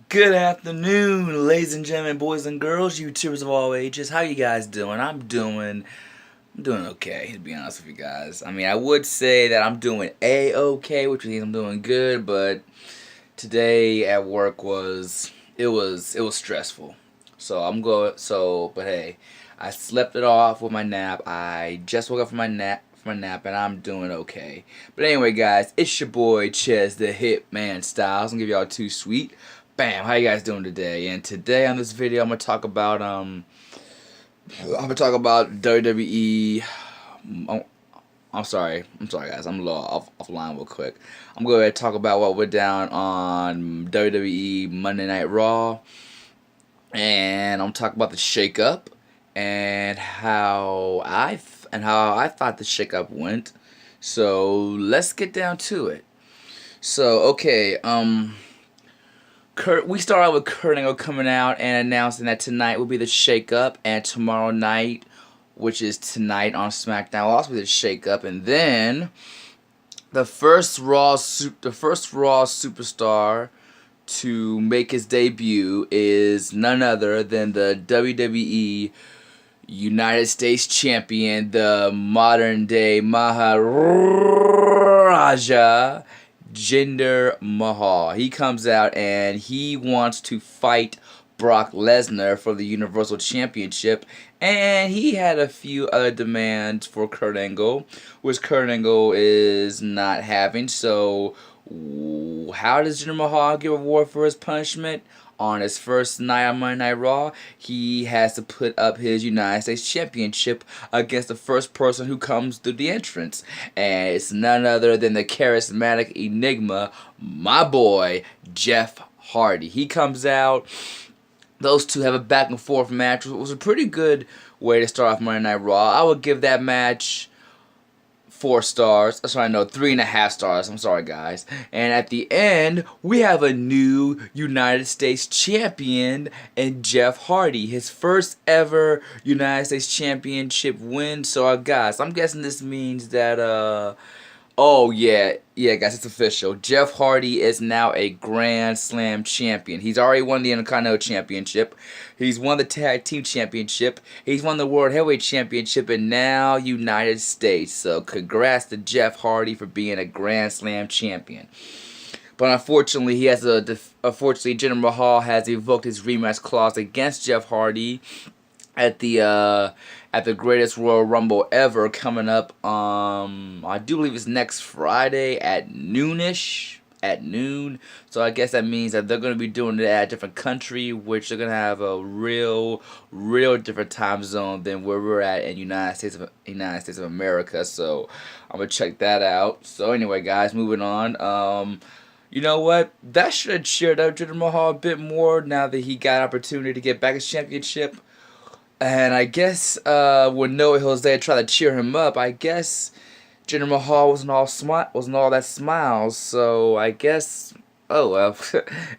Good afternoon, ladies and gentlemen, boys and girls, YouTubers of all ages. How you guys doing? I'm doing okay, to be honest with you guys. I mean, I would say that I'm doing A-okay, which means I'm doing good, but today at work was stressful. But hey, I slept it off with my nap. I just woke up from my nap and I'm doing okay. But anyway, guys, it's your boy Ches the Hitman Styles. I'm gonna give y'all two sweet. Bam, how you guys doing today? And today on this video I'm gonna talk about WWE. Oh, I'm sorry guys, I'm a little offline real quick. I'm going to talk about what went down on WWE Monday Night Raw, and I'm talking about the shakeup and how I thought the shakeup went. So let's get down to it. So okay, we start out with Kurt Angle coming out and announcing that tonight will be the shakeup, and tomorrow night, which is tonight on SmackDown, will also be the shakeup, and then the first Raw superstar to make his debut is none other than the WWE United States Champion, the modern day Maharaja, Jinder Mahal. He comes out and he wants to fight Brock Lesnar for the Universal Championship, and he had a few other demands for Kurt Angle, which Kurt Angle is not having. So, how does Jinder Mahal give a reward for his punishment? On his first night on Monday Night Raw, he has to put up his United States Championship against the first person who comes through the entrance. And it's none other than the charismatic enigma, my boy, Jeff Hardy. He comes out. Those two have a back and forth match. It was a pretty good way to start off Monday Night Raw. I would give that match 4 stars. Sorry, no, 3.5 stars. I'm sorry, guys. And at the end, we have a new United States champion in Jeff Hardy. His first ever United States Championship win. So, guys, I'm guessing this means that, oh, yeah, guys, it's official. Jeff Hardy is now a Grand Slam champion. He's already won the Intercontinental Championship. He's won the Tag Team Championship. He's won the World Heavyweight Championship, and now United States. So, congrats to Jeff Hardy for being a Grand Slam champion. But unfortunately, Jinder Mahal has evoked his rematch clause against Jeff Hardy at the greatest Royal Rumble ever coming up. I do believe it's next Friday at noonish. At noon. So I guess that means that they're going to be doing it at a different country, which they're going to have a real different time zone than where we're at in United States of America. So I'm going to check that out. So anyway, guys, moving on. You know what? That should have cheered up Jinder Mahal a bit more now that he got an opportunity to get back his championship. And I guess when Noah Jose tried to cheer him up, I guess Jinder Mahal wasn't all that smiles. So I guess, oh well.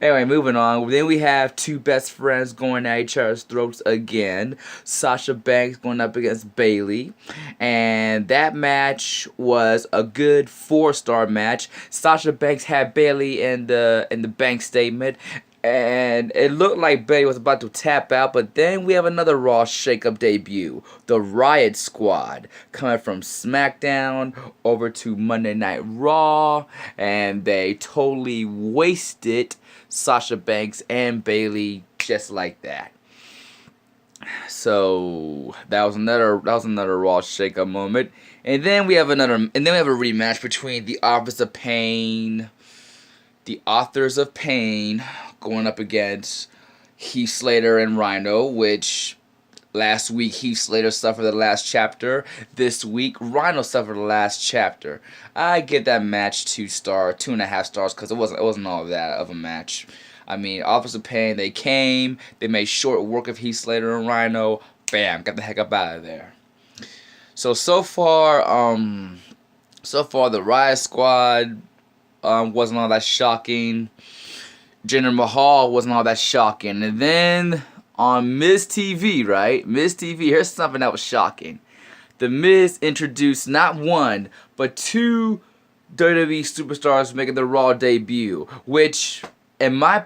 Anyway, moving on. Then we have two best friends going at each other's throats again. Sasha Banks going up against Bayley, and that match was a good 4-star match. Sasha Banks had Bayley in the bank statement, and it looked like Bayley was about to tap out, but then we have another Raw shakeup debut. The Riot Squad coming from SmackDown over to Monday Night Raw, and they totally wasted Sasha Banks and Bayley just like that. So that was another Raw shakeup moment, and then we have a rematch between the Authors of Pain going up against Heath Slater and Rhino, which last week Heath Slater suffered the last chapter. This week Rhino suffered the last chapter. I give that match 2.5 stars, because it wasn't all that of a match. I mean, Authors of Pain, they came, they made short work of Heath Slater and Rhino. Bam, got the heck up out of there. So far the Riot Squad wasn't all that shocking. Jinder Mahal wasn't all that shocking. And then on Miz TV, right? Miz TV, here's something that was shocking. The Miz introduced not one, but 2 WWE superstars making their Raw debut, which in my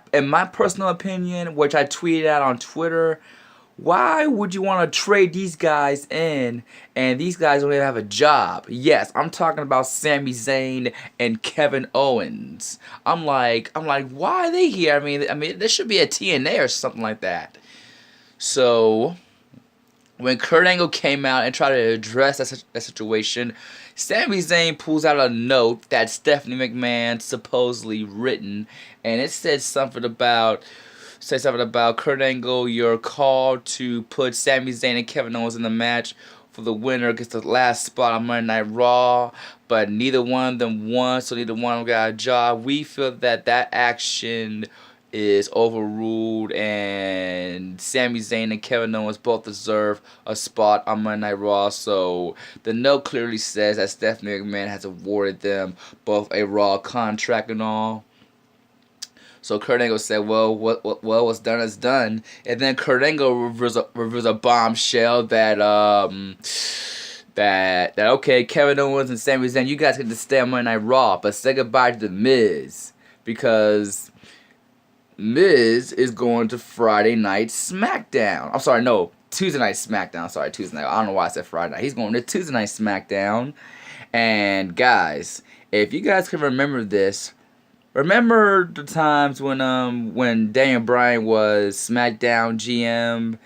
personal opinion, which I tweeted out on Twitter, why would you want to trade these guys in and these guys don't even have a job? Yes, I'm talking about Sami Zayn and Kevin Owens. I'm like, why are they here? I mean, there should be a TNA or something like that. So when Kurt Angle came out and tried to address that situation, Sami Zayn pulls out a note that Stephanie McMahon supposedly written, and it said something about Kurt Angle. You're called to put Sami Zayn and Kevin Owens in the match for the winner gets the last spot on Monday Night Raw, but neither one of them won, so neither one of them got a job. We feel that action is overruled, and Sami Zayn and Kevin Owens both deserve a spot on Monday Night Raw. So the note clearly says that Stephanie McMahon has awarded them both a Raw contract and all. So Kurt Angle said, "Well, what's done is done." And then Kurt Angle reveals a bombshell that okay, Kevin Owens and Sami Zayn, you guys get to stay on Monday Night Raw, but say goodbye to the Miz because Miz is going to Friday Night SmackDown. I'm sorry, no, Tuesday Night SmackDown. Sorry, Tuesday night. I don't know why I said Friday night. He's going to Tuesday Night SmackDown. And guys, if you guys can remember this, remember the times when Daniel Bryan was SmackDown GM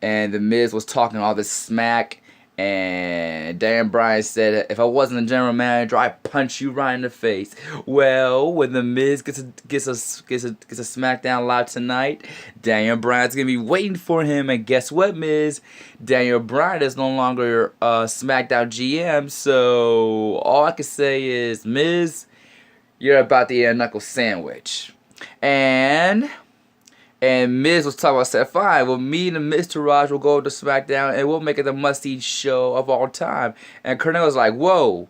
and the Miz was talking all this smack, and Dan Bryan said, if I wasn't the general manager, I'd punch you right in the face. Well, when the Miz gets a SmackDown Live tonight, Daniel Bryan's gonna be waiting for him, and guess what, Miz? Daniel Bryan is no longer SmackDown GM, so all I can say is, Miz, you're about to eat a knuckle sandwich. And Miz was talking about, said, fine, well, me and Mr. Raj will go to SmackDown and we'll make it the must-see show of all time. And Kurt Angle was like, whoa,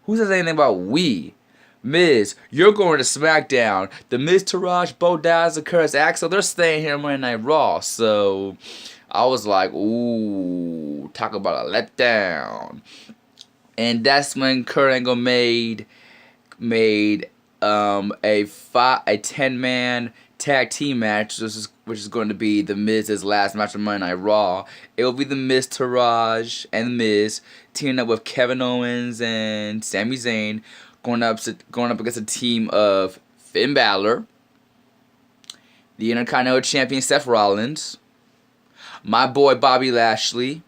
who says anything about we? Miz, you're going to SmackDown. The Miz, Taraj, Bo Dallas, and Curtis Axel, they're staying here on Monday Night Raw. So I was like, ooh, talk about a letdown. And that's when Kurt Angle made a 10-man tag team match, which is going to be the Miz's last match on Monday Night Raw. It will be the Miz, Taraj, and the Miz teaming up with Kevin Owens and Sami Zayn, going up against a team of Finn Balor, the Intercontinental Champion Seth Rollins, my boy Bobby Lashley,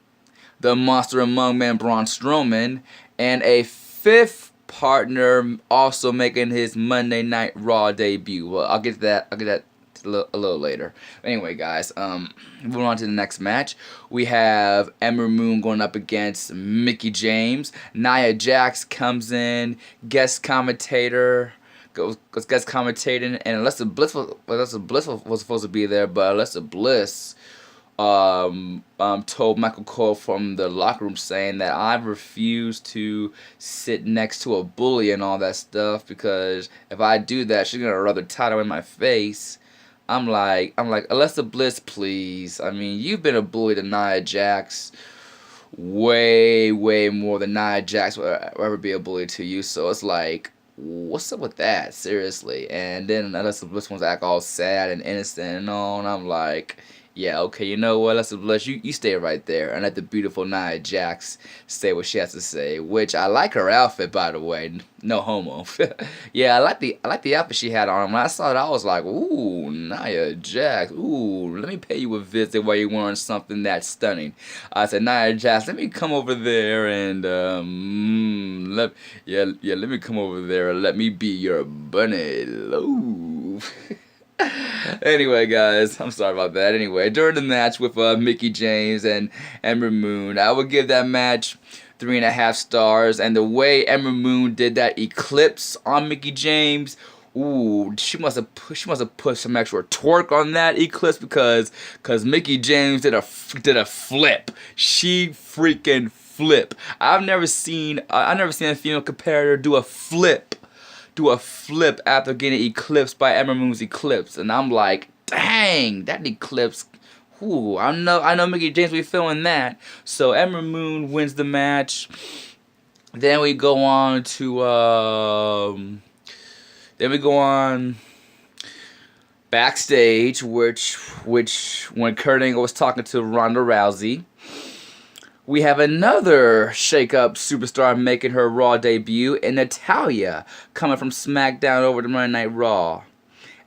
the Monster Among Men Braun Strowman, and a fifth partner also making his Monday Night Raw debut. Well, I'll get to that a little later. Anyway, guys, moving on to the next match. We have Ember Moon going up against Mickie James. Nia Jax comes in, guest commentating, and Alexa Bliss was supposed to be there, but Alexa Bliss told Michael Cole from the locker room saying that I refuse to sit next to a bully and all that stuff, because if I do that, she's gonna rub the title in my face. I'm like, Alexa Bliss, please. I mean, you've been a bully to Nia Jax way more than Nia Jax will ever be a bully to you. So it's like, what's up with that? Seriously. And then Alexa Bliss wants to act all sad and innocent and all, and I'm like, yeah, okay, you know what, Alexa Bliss, you stay right there and let the beautiful Nia Jax say what she has to say, which I like her outfit, by the way, no homo. Yeah, I like the outfit she had on. When I saw it, I was like, ooh, Nia Jax, ooh, let me pay you a visit while you're wearing something that stunning. I said, Nia Jax, let me come over there and, let me come over there and let me be your bunny loaf. Anyway, guys, I'm sorry about that. Anyway, during the match with Mickie James and Ember Moon, I would give that match 3.5 stars. And the way Ember Moon did that eclipse on Mickie James, ooh, she must have put some extra torque on that eclipse, because Mickie James did a flip. She freaking flip. I've never seen a female competitor do a flip after getting eclipsed by Ember Moon's eclipse, and I'm like, dang, that eclipse. Ooh, I know Mickie James will be feeling that. So Ember Moon wins the match. Then we go on Backstage, which when Kurt Angle was talking to Ronda Rousey, we have another shake-up superstar making her Raw debut in Natalya, coming from SmackDown over to Monday Night Raw.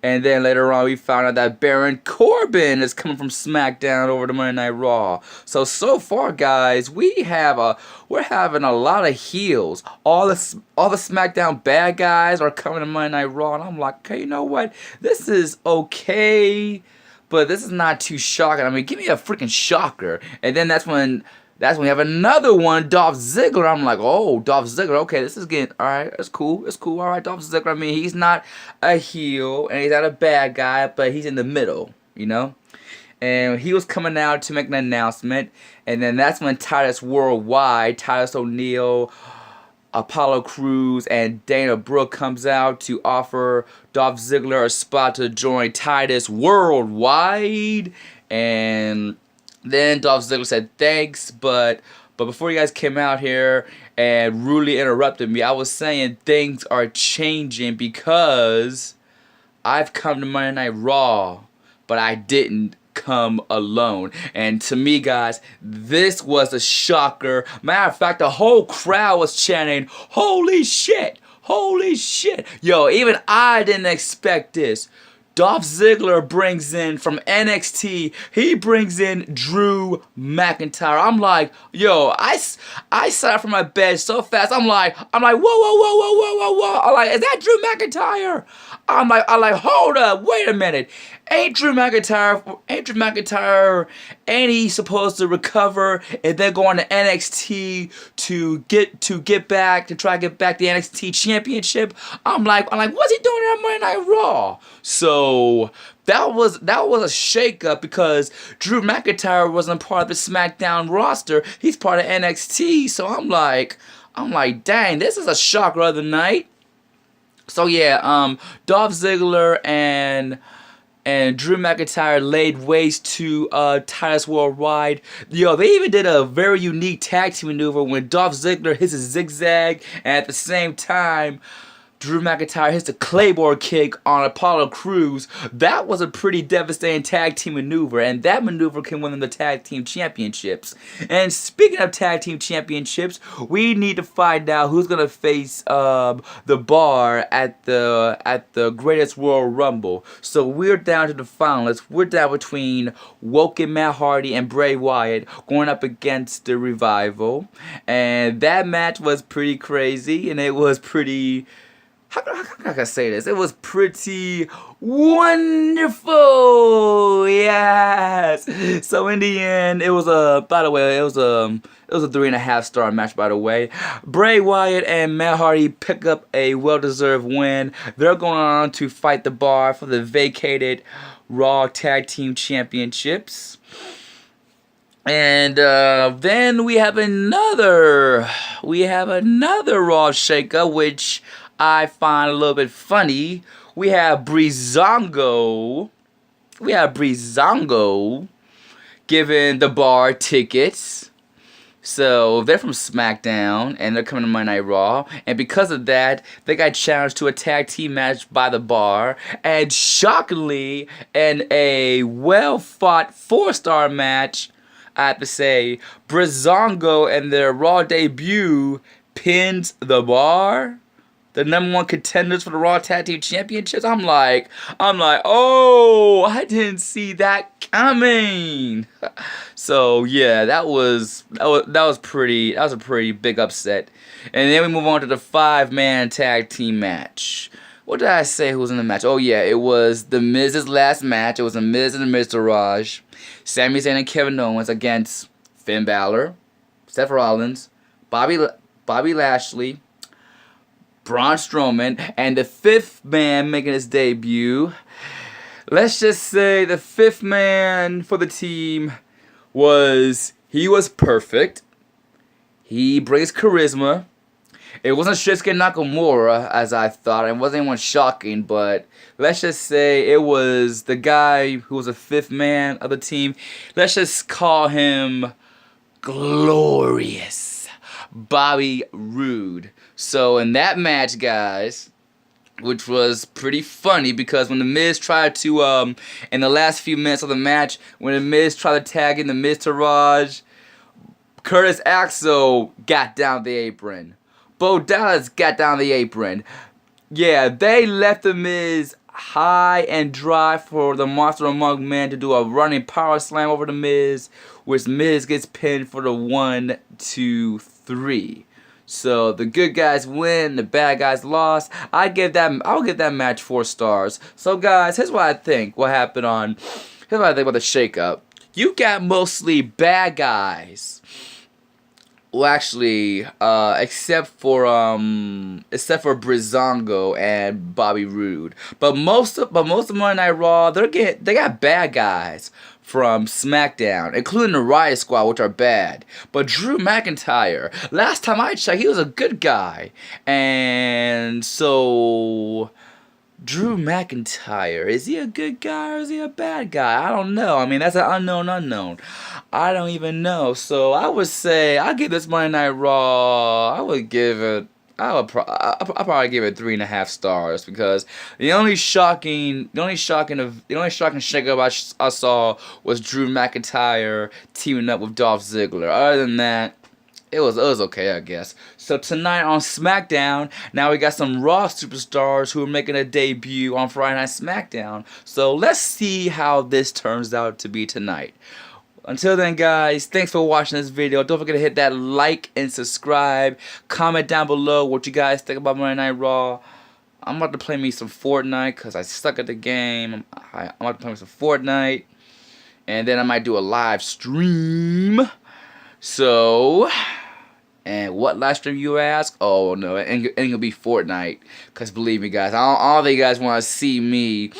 And then later on, we found out that Baron Corbin is coming from SmackDown over to Monday Night Raw. So far, guys, we're having a lot of heels. All the SmackDown bad guys are coming to Monday Night Raw, and I'm like, okay, you know what? This is okay, but this is not too shocking. I mean, give me a freaking shocker. And then that's when we have another one, Dolph Ziggler. I'm like, oh, Dolph Ziggler. Okay, this is getting, all right, it's cool. It's cool. All right, Dolph Ziggler. I mean, he's not a heel, and he's not a bad guy, but he's in the middle, you know? And he was coming out to make an announcement, and then that's when Titus Worldwide, Titus O'Neil, Apollo Crews, and Dana Brooke comes out to offer Dolph Ziggler a spot to join Titus Worldwide, and then Dolph Ziggler said thanks, but before you guys came out here and rudely interrupted me, I was saying things are changing because I've come to Monday Night Raw, but I didn't come alone. And to me, guys, this was a shocker. Matter of fact, the whole crowd was chanting, "Holy shit! Holy shit!" Yo, even I didn't expect this. Dolph Ziggler brings in from NXT, he brings in Drew McIntyre. I'm like, yo, I sat up from my bed so fast. I'm like, whoa. I'm like, is that Drew McIntyre? I'm like, hold up, wait a minute. Ain't Drew McIntyre, ain't he supposed to recover and then go on to NXT to get back the NXT championship? I'm like, what's he doing on Monday Night Raw? So that was a shakeup because Drew McIntyre wasn't part of the SmackDown roster. He's part of NXT. So I'm like, dang, this is a shocker of the night. So yeah, Dolph Ziggler and Drew McIntyre laid waste to Titus Worldwide. Yo, they even did a very unique tag team maneuver when Dolph Ziggler hits a zigzag, and at the same time, Drew McIntyre hits a Claymore kick on Apollo Crews. That was a pretty devastating tag team maneuver, and that maneuver can win them the tag team championships. And speaking of tag team championships, we need to find out who's gonna face the Bar at the Greatest Royal Rumble. So we're down to the finalists. We're down between Woken Matt Hardy and Bray Wyatt going up against the Revival, and that match was pretty crazy, and it was pretty. How can I say this? It was pretty wonderful. Yes. So in the end, it was a 3.5 star match, by the way. Bray Wyatt and Matt Hardy pick up a well-deserved win. They're going on to fight the Bar for the vacated Raw Tag Team Championships. And then we have another Raw shakeup, which I find a little bit funny. We have Breezango giving the Bar tickets. So they're from SmackDown and they're coming to Monday Night Raw. And because of that, they got challenged to a tag team match by the Bar. And shockingly, in a well-fought 4-star match, I have to say, Breezango and their Raw debut pins the Bar, the #1 contenders for the Raw Tag Team Championships. I'm like, oh, I didn't see that coming. So yeah, that was a pretty big upset. And then we move on to the 5-man tag team match. What did I say who was in the match? Oh yeah, it was The Miz's last match. It was The Miz and The Miztourage, Sami Zayn and Kevin Owens against Finn Balor, Seth Rollins, Bobby Lashley, Braun Strowman, and the 5th man making his debut. Let's just say the 5th man for the team was perfect. He brings charisma. It wasn't Shinsuke Nakamura, as I thought. It wasn't anyone shocking, but let's just say it was the guy who was the 5th man of the team. Let's just call him Glorious Bobby Roode. So in that match, guys, which was pretty funny because when The Miz tried to, in the last few minutes of the match, when The Miz tried to tag in The Miz to Raj, Curtis Axel got down the apron. Bo Dallas got down the apron. Yeah, they left The Miz high and dry for the Monster Among Men to do a running power slam over The Miz, which Miz gets pinned for the 1, 2, 3. So the good guys win, the bad guys lost. I'll give that match 4 stars. So guys, here's what I think. Here's what I think about the shakeup. You got mostly bad guys. Well, actually, except for Breezango and Bobby Roode, but most of Monday Night Raw, they got bad guys from SmackDown, including the Riot Squad, which are bad. But Drew McIntyre, last time I checked, he was a good guy, and so Drew McIntyre, is he a good guy or is he a bad guy? I don't know. I mean, that's an unknown. I don't even know. So I would say I'll give this Monday Night Raw. I'll probably give it 3.5 stars because the only shocking shakeup I saw was Drew McIntyre teaming up with Dolph Ziggler. Other than that, it was okay, I guess. So tonight on SmackDown, now we got some Raw superstars who are making a debut on Friday Night SmackDown. So let's see how this turns out to be tonight. Until then, guys, thanks for watching this video. Don't forget to hit that like and subscribe. Comment down below what you guys think about Monday Night Raw. I'm about to play me some Fortnite because I suck at the game. I'm about to play me some Fortnite. And then I might do a live stream. So, and what live stream you ask? Oh no, it ain't gonna be Fortnite. Cause believe me, guys, all you guys want to see me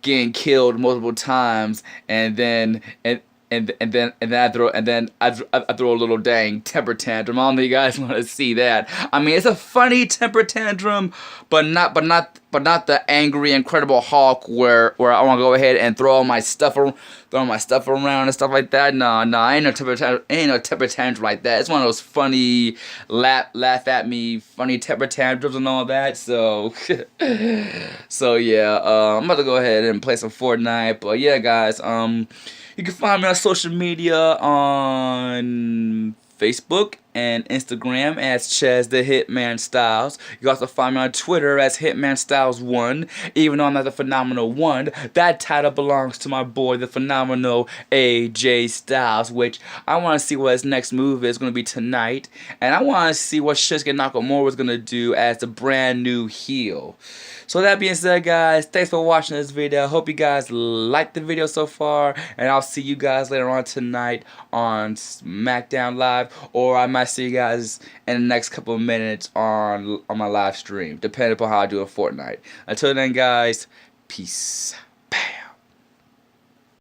getting killed multiple times, and then I throw a little dang temper tantrum. All of you guys want to see that. I mean, it's a funny temper tantrum, but not the angry Incredible Hulk where I want to go ahead and throw my stuff around and stuff like that. No, ain't no temper tantrum like that. It's one of those funny laugh at me funny temper tantrums and all that. So so yeah, I'm about to go ahead and play some Fortnite. But yeah, guys, you can find me on social media on Facebook and Instagram as Chaz the Hitman Styles. You can also find me on Twitter as Hitman Styles 1. Even though I'm not the Phenomenal 1, that title belongs to my boy, the Phenomenal AJ Styles, which I want to see what his next move is going to be tonight. And I want to see what Shinsuke Nakamura is going to do as the brand new heel. So that being said, guys, thanks for watching this video. I hope you guys liked the video so far, and I'll see you guys later on tonight on SmackDown Live, or I might see you guys in the next couple of minutes on my live stream, depending upon how I do a Fortnite. Until then, guys, peace.